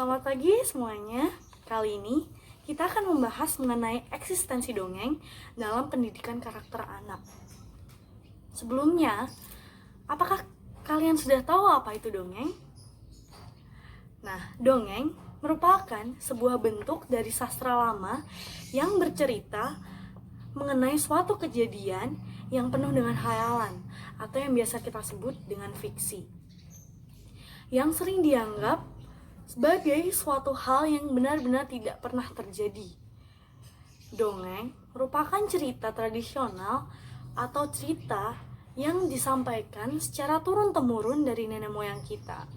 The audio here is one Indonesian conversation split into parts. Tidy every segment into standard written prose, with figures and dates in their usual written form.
Selamat pagi semuanya. Kali ini kita akan membahas mengenai eksistensi dongeng dalam pendidikan karakter anak. Sebelumnya, apakah kalian sudah tahu apa itu dongeng? Nah, dongeng merupakan sebuah bentuk dari sastra lama yang bercerita mengenai suatu kejadian yang penuh dengan khayalan atau yang biasa kita sebut dengan fiksi, yang sering dianggap sebagai suatu hal yang benar-benar tidak pernah terjadi. Dongeng merupakan cerita tradisional atau cerita yang disampaikan secara turun-temurun dari nenek moyang kita.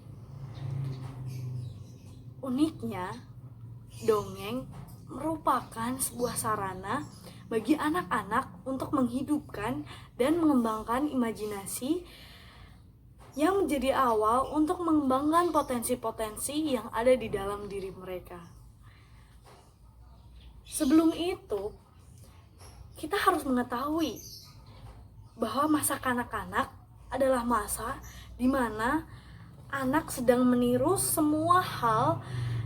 Uniknya, dongeng merupakan sebuah sarana bagi anak-anak untuk menghidupkan dan mengembangkan imajinasi yang menjadi awal untuk mengembangkan potensi-potensi yang ada di dalam diri mereka. Sebelum itu, kita harus mengetahui bahwa masa kanak-kanak adalah masa di mana anak sedang meniru semua hal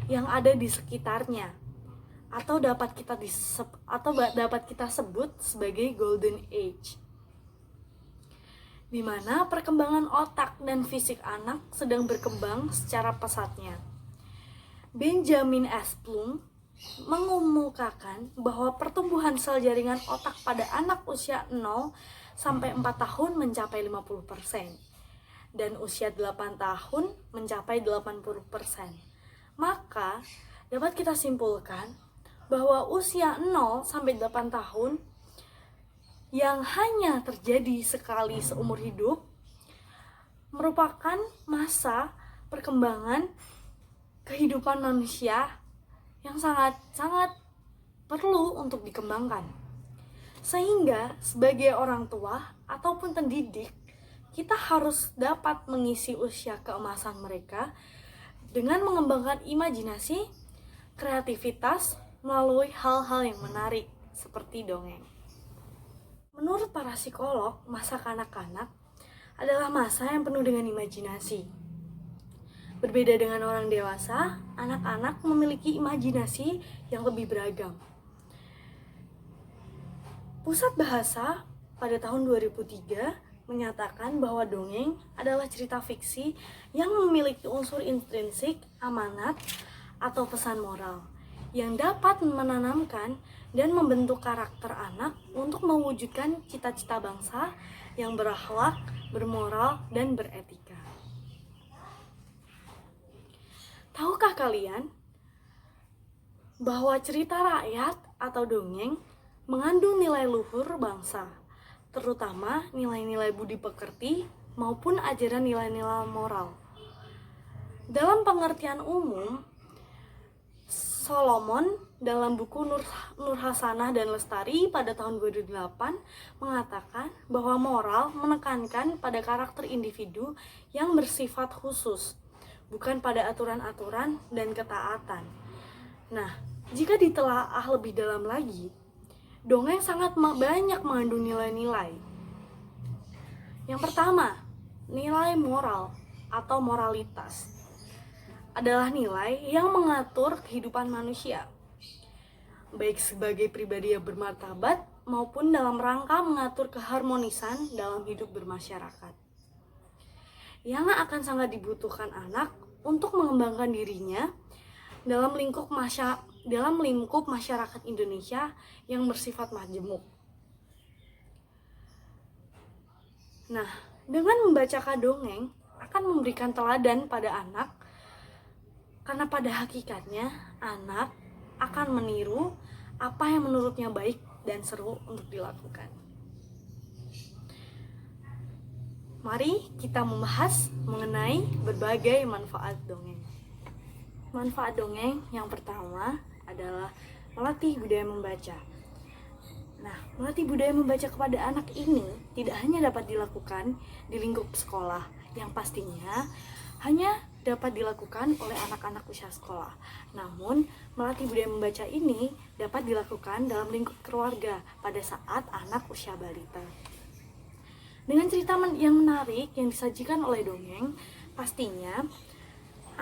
yang ada di sekitarnya, atau dapat kita sebut sebagai golden age, di mana perkembangan otak dan fisik anak sedang berkembang secara pesatnya. Benjamin S. Bloom mengemukakan bahwa pertumbuhan sel jaringan otak pada anak usia 0 sampai 4 tahun mencapai 50% dan usia 8 tahun mencapai 80%. Maka dapat kita simpulkan bahwa usia 0 sampai 8 tahun yang hanya terjadi sekali seumur hidup merupakan masa perkembangan kehidupan manusia yang sangat-sangat perlu untuk dikembangkan. Sehingga sebagai orang tua ataupun pendidik, kita harus dapat mengisi usia keemasan mereka dengan mengembangkan imajinasi, kreativitas melalui hal-hal yang menarik seperti dongeng. Menurut para psikolog, masa kanak-kanak adalah masa yang penuh dengan imajinasi. Berbeda dengan orang dewasa, anak-anak memiliki imajinasi yang lebih beragam. Pusat Bahasa pada tahun 2003 menyatakan bahwa dongeng adalah cerita fiksi yang memiliki unsur intrinsik, amanat, atau pesan moral yang dapat menanamkan dan membentuk karakter anak untuk mewujudkan cita-cita bangsa yang berakhlak, bermoral, dan beretika. Tahukah kalian bahwa cerita rakyat atau dongeng mengandung nilai luhur bangsa, terutama nilai-nilai budi pekerti maupun ajaran nilai-nilai moral? Dalam pengertian umum, Solomon dalam buku Nur Hasanah dan Lestari pada tahun 2008 mengatakan bahwa moral menekankan pada karakter individu yang bersifat khusus, bukan pada aturan-aturan dan ketaatan. Nah, jika ditelaah lebih dalam lagi, dongeng sangat banyak mengandung nilai-nilai. Yang pertama, nilai moral atau moralitas adalah nilai yang mengatur kehidupan manusia, baik sebagai pribadi yang bermartabat maupun dalam rangka mengatur keharmonisan dalam hidup bermasyarakat, yang akan sangat dibutuhkan anak untuk mengembangkan dirinya dalam lingkup masyarakat Indonesia yang bersifat majemuk. Nah, dengan membacakan dongeng akan memberikan teladan pada anak, karena pada hakikatnya anak akan meniru apa yang menurutnya baik dan seru untuk dilakukan. Mari kita membahas mengenai berbagai manfaat dongeng. Manfaat dongeng yang pertama adalah melatih budaya membaca. Nah, melatih budaya membaca kepada anak ini tidak hanya dapat dilakukan di lingkup sekolah, yang pastinya hanya dapat dilakukan oleh anak-anak usia sekolah. Namun, melatih budaya membaca ini dapat dilakukan dalam lingkup keluarga pada saat anak usia balita. Dengan cerita yang menarik yang disajikan oleh dongeng, pastinya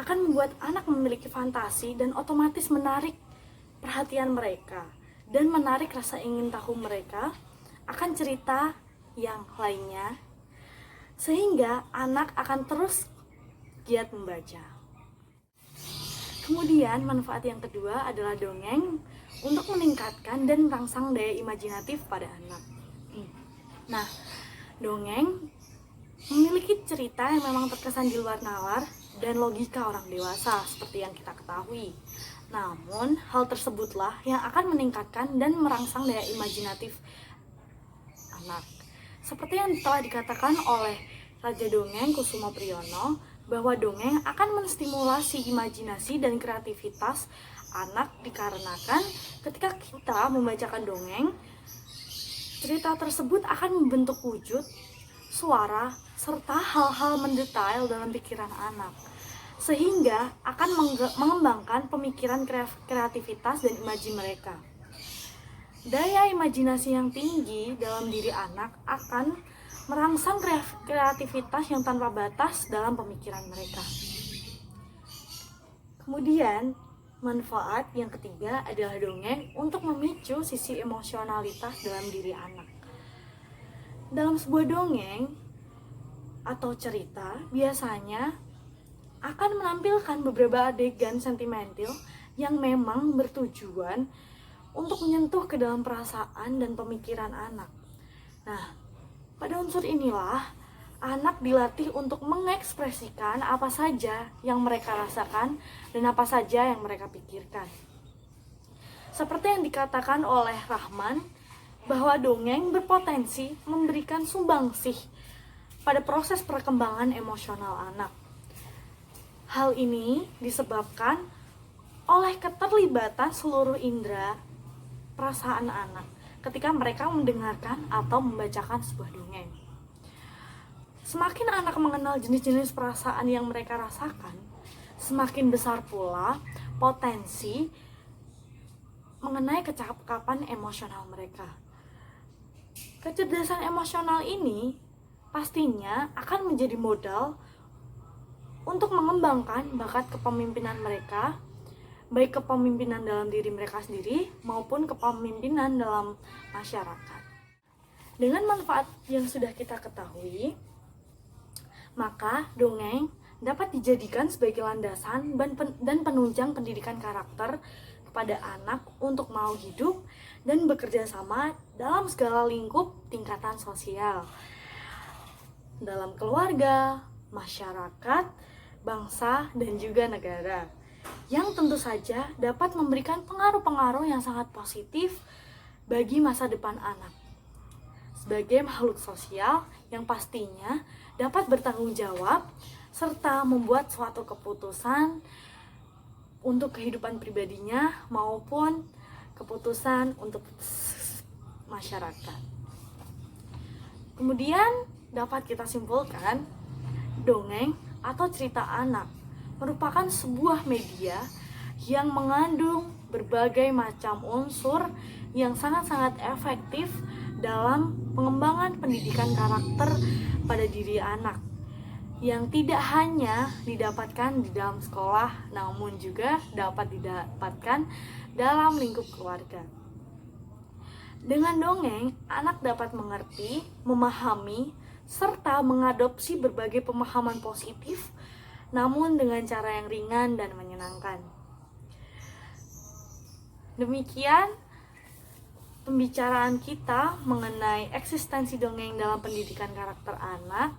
akan membuat anak memiliki fantasi dan otomatis menarik perhatian mereka dan menarik rasa ingin tahu mereka akan cerita yang lainnya, sehingga anak akan terus giat membaca. Kemudian manfaat yang kedua adalah dongeng untuk meningkatkan dan merangsang daya imajinatif pada anak. Nah, dongeng memiliki cerita yang memang terkesan di luar nalar dan logika orang dewasa seperti yang kita ketahui. Namun, hal tersebutlah yang akan meningkatkan dan merangsang daya imajinatif anak. Seperti yang telah dikatakan oleh Raja Dongeng Kusumo Priyono, bahwa dongeng akan menstimulasi imajinasi dan kreativitas anak dikarenakan ketika kita membacakan dongeng, cerita tersebut akan membentuk wujud, suara, serta hal-hal mendetail dalam pikiran anak, sehingga akan mengembangkan pemikiran kreativitas dan imaji mereka. Daya imajinasi yang tinggi dalam diri anak akan merangsang kreativitas yang tanpa batas dalam pemikiran mereka. Kemudian, manfaat yang ketiga adalah dongeng untuk memicu sisi emosionalitas dalam diri anak. Dalam sebuah dongeng atau cerita, biasanya akan menampilkan beberapa adegan sentimental yang memang bertujuan untuk menyentuh ke dalam perasaan dan pemikiran anak. Nah, pada unsur inilah anak dilatih untuk mengekspresikan apa saja yang mereka rasakan dan apa saja yang mereka pikirkan. Seperti yang dikatakan oleh Rahman, bahwa dongeng berpotensi memberikan sumbangsih pada proses perkembangan emosional anak. Hal ini disebabkan oleh keterlibatan seluruh indera perasaan anak ketika mereka mendengarkan atau membacakan sebuah dongeng. Semakin anak mengenal jenis-jenis perasaan yang mereka rasakan, semakin besar pula potensi mengenai kecakapan emosional mereka. Kecerdasan emosional ini pastinya akan menjadi modal untuk mengembangkan bakat kepemimpinan mereka, baik kepemimpinan dalam diri mereka sendiri maupun kepemimpinan dalam masyarakat. Dengan manfaat yang sudah kita ketahui, maka dongeng dapat dijadikan sebagai landasan dan penunjang pendidikan karakter kepada anak untuk mau hidup dan bekerja sama dalam segala lingkup tingkatan sosial, dalam keluarga, masyarakat, bangsa, dan juga negara, yang tentu saja dapat memberikan pengaruh-pengaruh yang sangat positif bagi masa depan anak. Sebagai makhluk sosial yang pastinya dapat bertanggung jawab serta membuat suatu keputusan untuk kehidupan pribadinya maupun keputusan untuk masyarakat. Kemudian dapat kita simpulkan, dongeng atau cerita anak merupakan sebuah media yang mengandung berbagai macam unsur yang sangat-sangat efektif dalam pengembangan pendidikan karakter pada diri anak, yang tidak hanya didapatkan di dalam sekolah, namun juga dapat didapatkan dalam lingkup keluarga. Dengan dongeng, anak dapat mengerti, memahami, serta mengadopsi berbagai pemahaman positif, namun dengan cara yang ringan dan menyenangkan. Demikian pembicaraan kita mengenai eksistensi dongeng dalam pendidikan karakter anak.